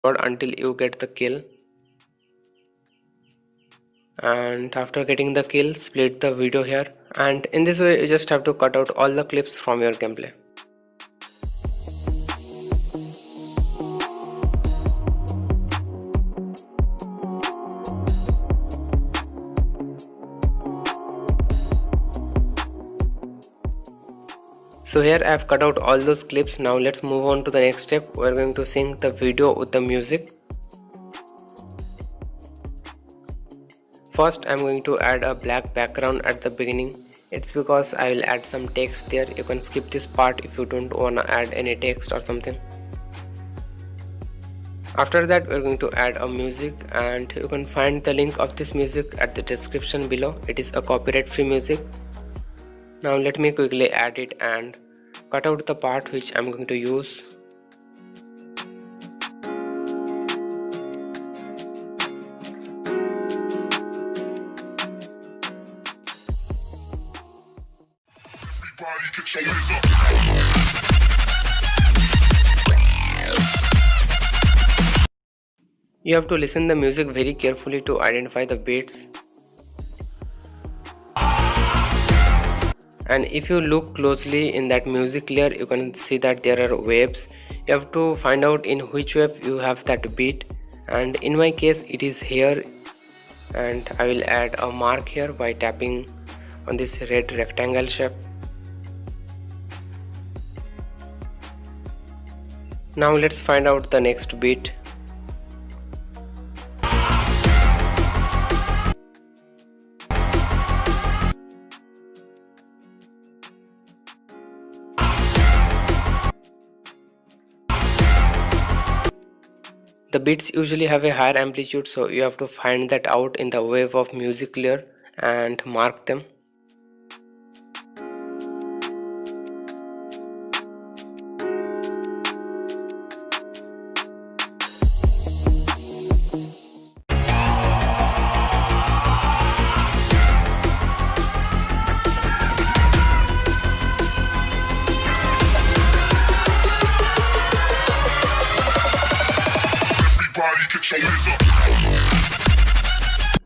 until you get the kill, and after getting the kill, split the video here, and in this way you just have to cut out all the clips from your gameplay. So here I have cut out all those clips. Now let's move on to the next step. We're going to sync the video with the music. First I'm going to add a black background at the beginning. It's because I will add some text there. You can skip this part if you don't wanna add any text or something. After that we're going to add a music, and you can find the link of this music at the description below. It is a copyright free music. Now let me quickly add it and cut out the part which I'm going to use. You have to listen the music very carefully to identify the beats. And if you look closely in that music layer, you can see that there are waves. You have to find out in which wave you have that beat, and in my case it is here, and I will add a mark here by tapping on this red rectangle shape. Now let's find out the next beat. The beats usually have a higher amplitude, so you have to find that out in the wave of music layer and mark them.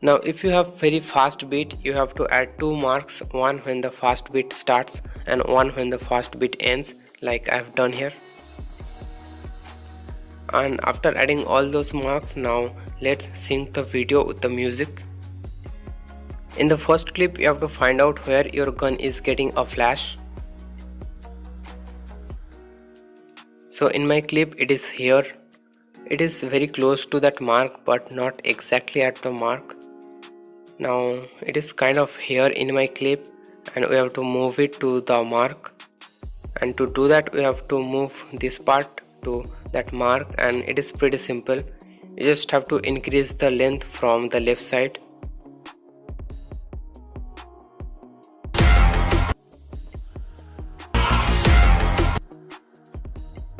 Now if you have very fast beat, you have to add two marks, one when the fast beat starts and one when the fast beat ends, like I have done here. And after adding all those marks, now let's sync the video with the music. In the first clip you have to find out where your gun is getting a flash. So in my clip it is here. It is very close to that mark but not exactly at the mark. Now it is kind of here in my clip, and we have to move it to the mark, and to do that we have to move this part to that mark, and it is pretty simple. You just have to increase the length from the left side.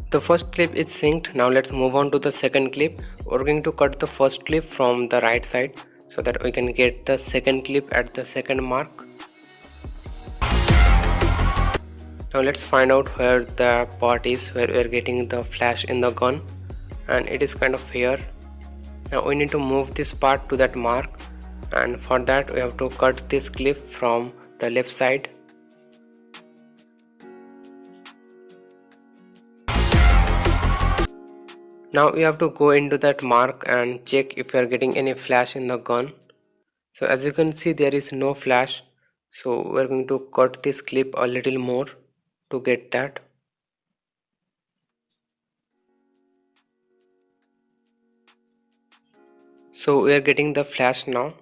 The first clip is synced. Now let's move on to the second clip. We're going to cut the first clip from the right side so that we can get the second clip at the second mark. Now let's find out where the part is where we are getting the flash in the gun, and it is kind of here. Now we need to move this part to that mark, and for that we have to cut this clip from the left side. Now we have to go into that mark and check if we are getting any flash in the gun. So as you can see, there is no flash, so we are going to cut this clip a little more to get that. So we are getting the flash now.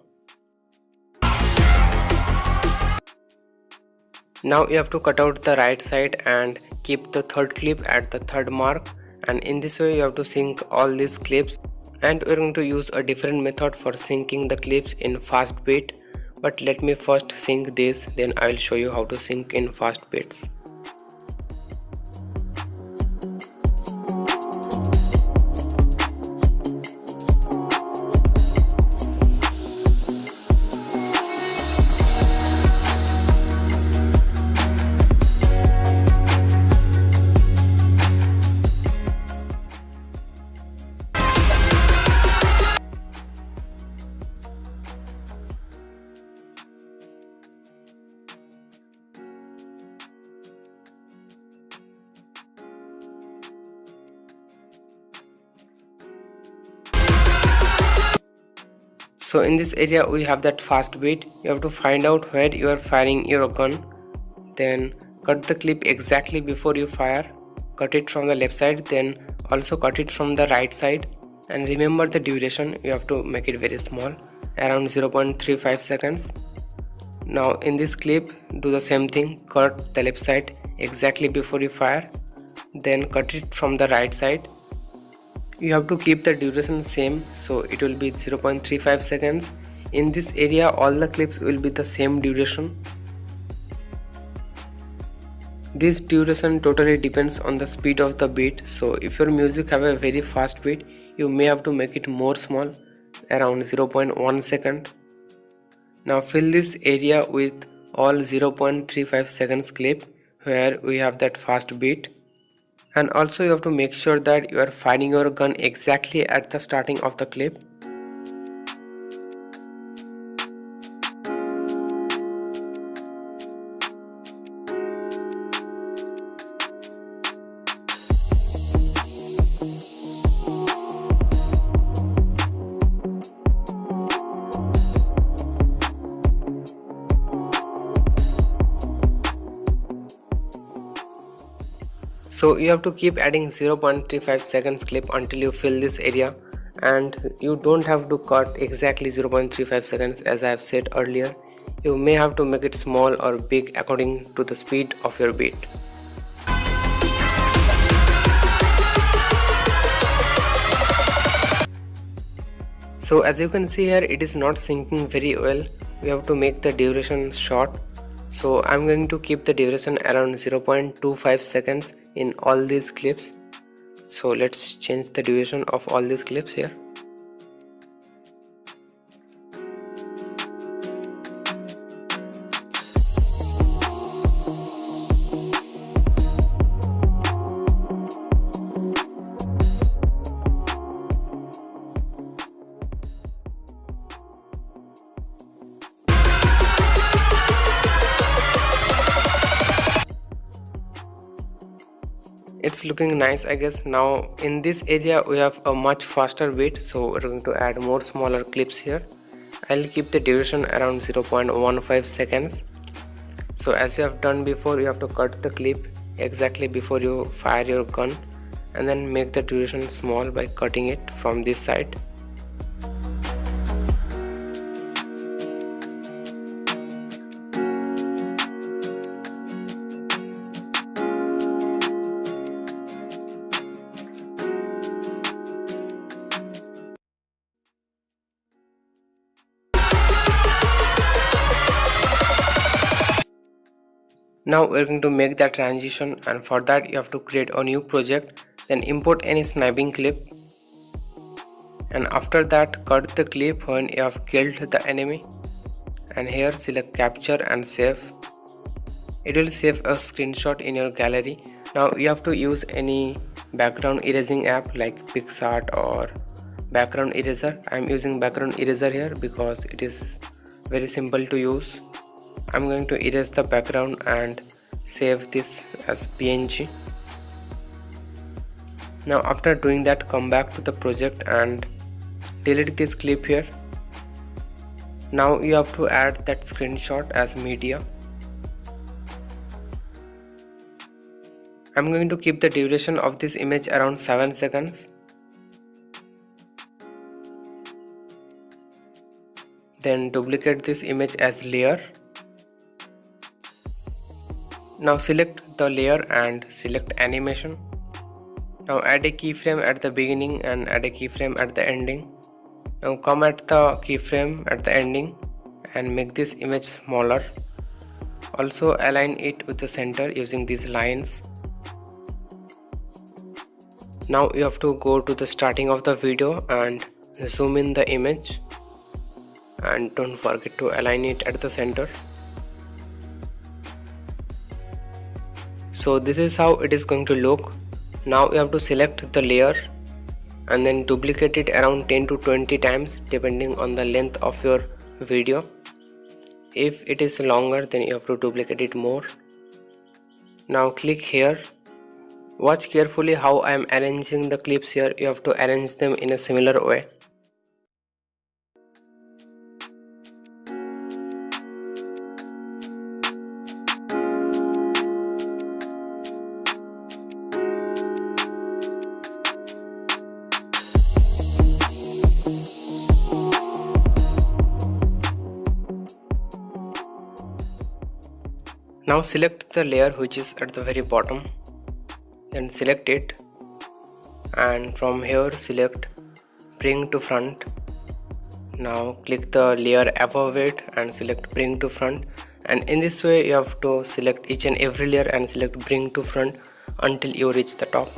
Now you have to cut out the right side and keep the third clip at the third mark, and in this way you have to sync all these clips. And we're going to use a different method for syncing the clips in fast beat, but let me first sync this, then I will show you how to sync in fast beats. So in this area we have that fast beat. You have to find out where you are firing your gun, then cut the clip exactly before you fire. Cut it from the left side, then also cut it from the right side, and remember the duration, you have to make it very small, around 0.35 seconds. Now in this clip do the same thing, cut the left side exactly before you fire, then cut it from the right side. You have to keep the duration same, so it will be 0.35 seconds. In this area all the clips will be the same duration. This duration totally depends on the speed of the beat, so if your music have a very fast beat, you may have to make it more small, around 0.1 second. Now fill this area with all 0.35 seconds clip where we have that fast beat. And also you have to make sure that you are firing your gun exactly at the starting of the clip. So you have to keep adding 0.35 seconds clip until you fill this area, and you don't have to cut exactly 0.35 seconds as I have said earlier. You may have to make it small or big according to the speed of your beat. So as you can see here, it is not syncing very well. We have to make the duration short. So I'm going to keep the duration around 0.25 seconds in all these clips. So let's change the duration of all these clips here. It's looking nice, I guess. Now in this area we have a much faster beat, so we're going to add more smaller clips here. I'll keep the duration around 0.15 seconds. So as you have done before, you have to cut the clip exactly before you fire your gun, and then make the duration small by cutting it from this side. Now we're going to make that transition, and for that you have to create a new project, then import any sniping clip, and after that cut the clip when you have killed the enemy, and here select capture and save. It will save a screenshot in your gallery. Now you have to use any background erasing app like PixArt or background eraser. I am using background eraser here because it is very simple to use. I'm going to erase the background and save this as PNG. Now after doing that, come back to the project and delete this clip here. Now you have to add that screenshot as media. I'm going to keep the duration of this image around 7 seconds. Then duplicate this image as layer. Now select the layer and select animation. Now add a keyframe at the beginning and add a keyframe at the ending. Now come at the keyframe at the ending and make this image smaller. Also align it with the center using these lines. Now you have to go to the starting of the video and zoom in the image, and don't forget to align it at the center. So this is how it is going to look. Now you have to select the layer and then duplicate it around 10 to 20 times depending on the length of your video. If it is longer, then you have to duplicate it more. Now click here. Watch carefully how I am arranging the clips here. You have to arrange them in a similar way. Now select the layer which is at the very bottom, then select it, and from here select bring to front. Now click the layer above it and select bring to front, and in this way you have to select each and every layer and select bring to front until you reach the top.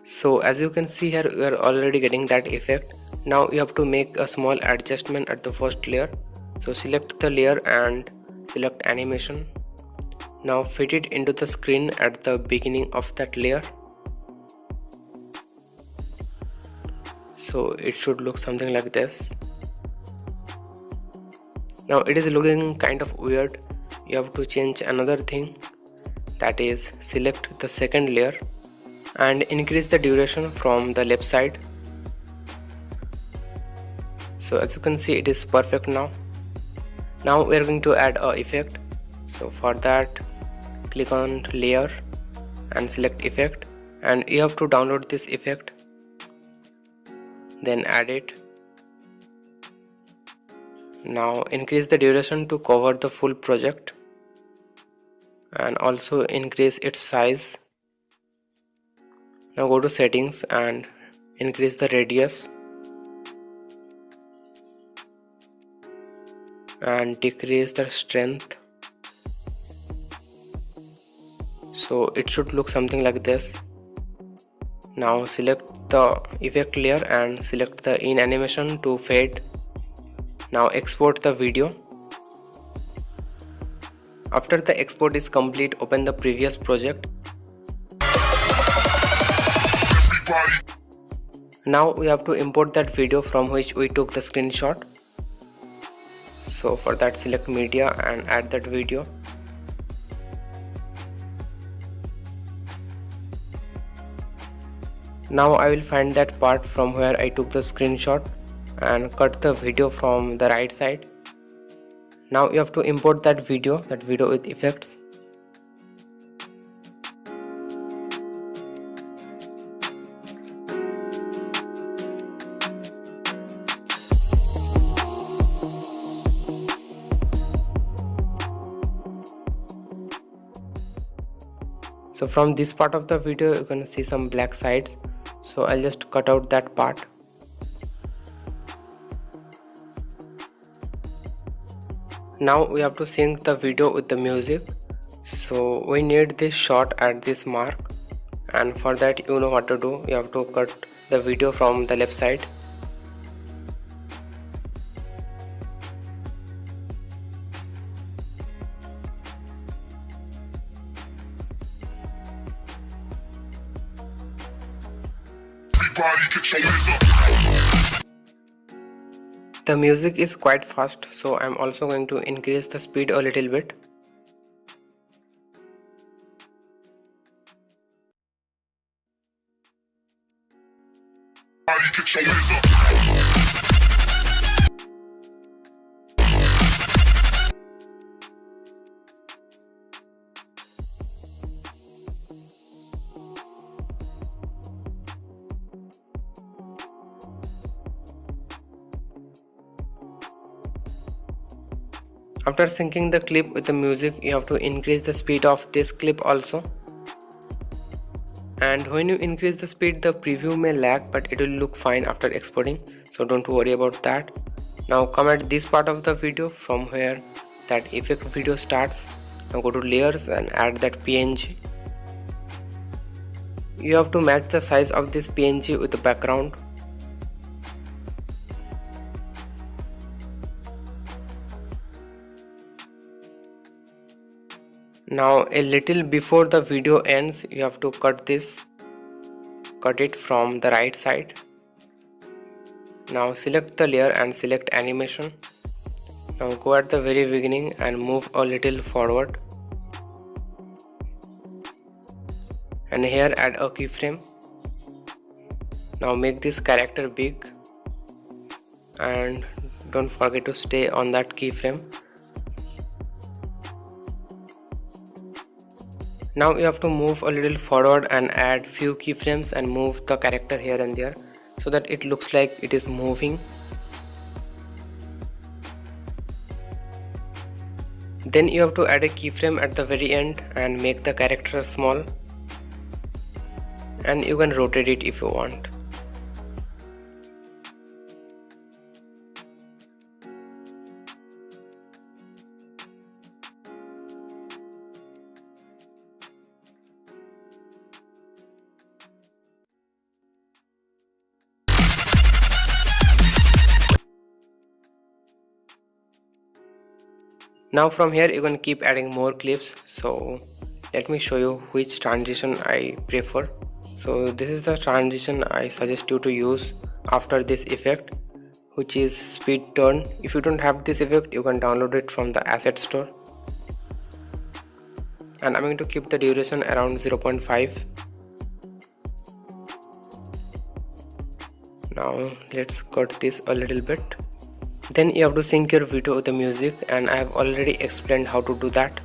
So as you can see here, we are already getting that effect. Now you have to make a small adjustment at the first layer. So select the layer and select animation. Now fit it into the screen at the beginning of that layer. So it should look something like this. Now it is looking kind of weird. You have to change another thing, that is select the second layer and increase the duration from the left side. So as you can see, it is perfect now. Now we are going to add a effect. So for that, click on layer and select effect, and you have to download this effect, then add it. Now increase the duration to cover the full project and also increase its size. Now go to settings and increase the radius and decrease the strength. So it should look something like this. Now select the effect layer and select the in animation to fade. Now export the video. After the export is complete, open the previous project. Now we have to import that video from which we took the screenshot. So for that, select media and add that video. Now I will find that part from where I took the screenshot and cut the video from the right side. Now you have to import that video with effects. So from this part of the video you can see some black sides, so I'll just cut out that part. Now we have to sync the video with the music, so we need this shot at this mark, and for that you know what to do. You have to cut the video from the left side. The music is quite fast, so I'm also going to increase the speed a little bit. After syncing the clip with the music, you have to increase the speed of this clip also. And when you increase the speed, the preview may lag, but it will look fine after exporting, so don't worry about that. Now come at this part of the video from where that effect video starts. Now go to layers and add that png. You have to match the size of this png with the background. Now a little before the video ends, you have to cut it from the right side. Now select the layer and select animation. Now go at the very beginning and move a little forward, and here add a keyframe. Now make this character big and don't forget to stay on that keyframe. Now you have to move a little forward and add few keyframes and move the character here and there so that it looks like it is moving. Then you have to add a keyframe at the very end and make the character small, and you can rotate it if you want. Now from here you can keep adding more clips, so let me show you which transition I prefer. So this is the transition I suggest you to use after this effect, which is speed turn. If you don't have this effect, you can download it from the asset store, and I'm going to keep the duration around 0.5. Now let's cut this a little bit. Then you have to sync your video with the music, and I have already explained how to do that.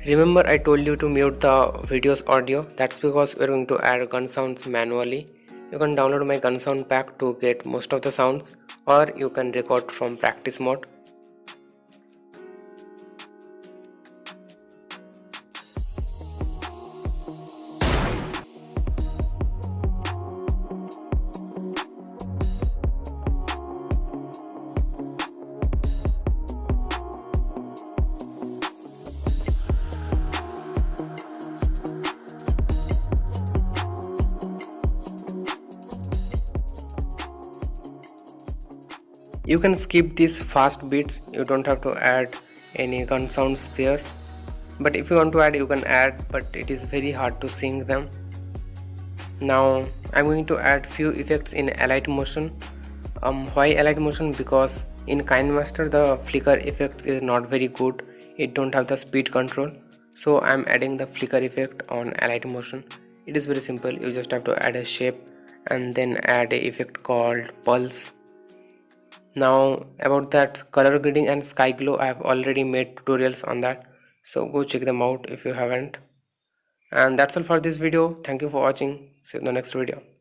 Remember I told you to mute the video's audio. That's because we're going to add gun sounds manually. You can download my gun sound pack to get most of the sounds, or you can record from practice mode. You can skip these fast beats, you don't have to add any gun sounds there, but if you want to add you can add, but it is very hard to sync them. Now I'm going to add few effects in Alight Motion. Why Alight Motion? Because in KineMaster the flicker effect is not very good, it don't have the speed control, so I'm adding the flicker effect on Alight Motion. It is very simple, you just have to add a shape and then add a effect called pulse. Now about that color grading and sky glow, I have already made tutorials on that, so go check them out if you haven't. And that's all for this video. Thank you for watching. See you in the next video.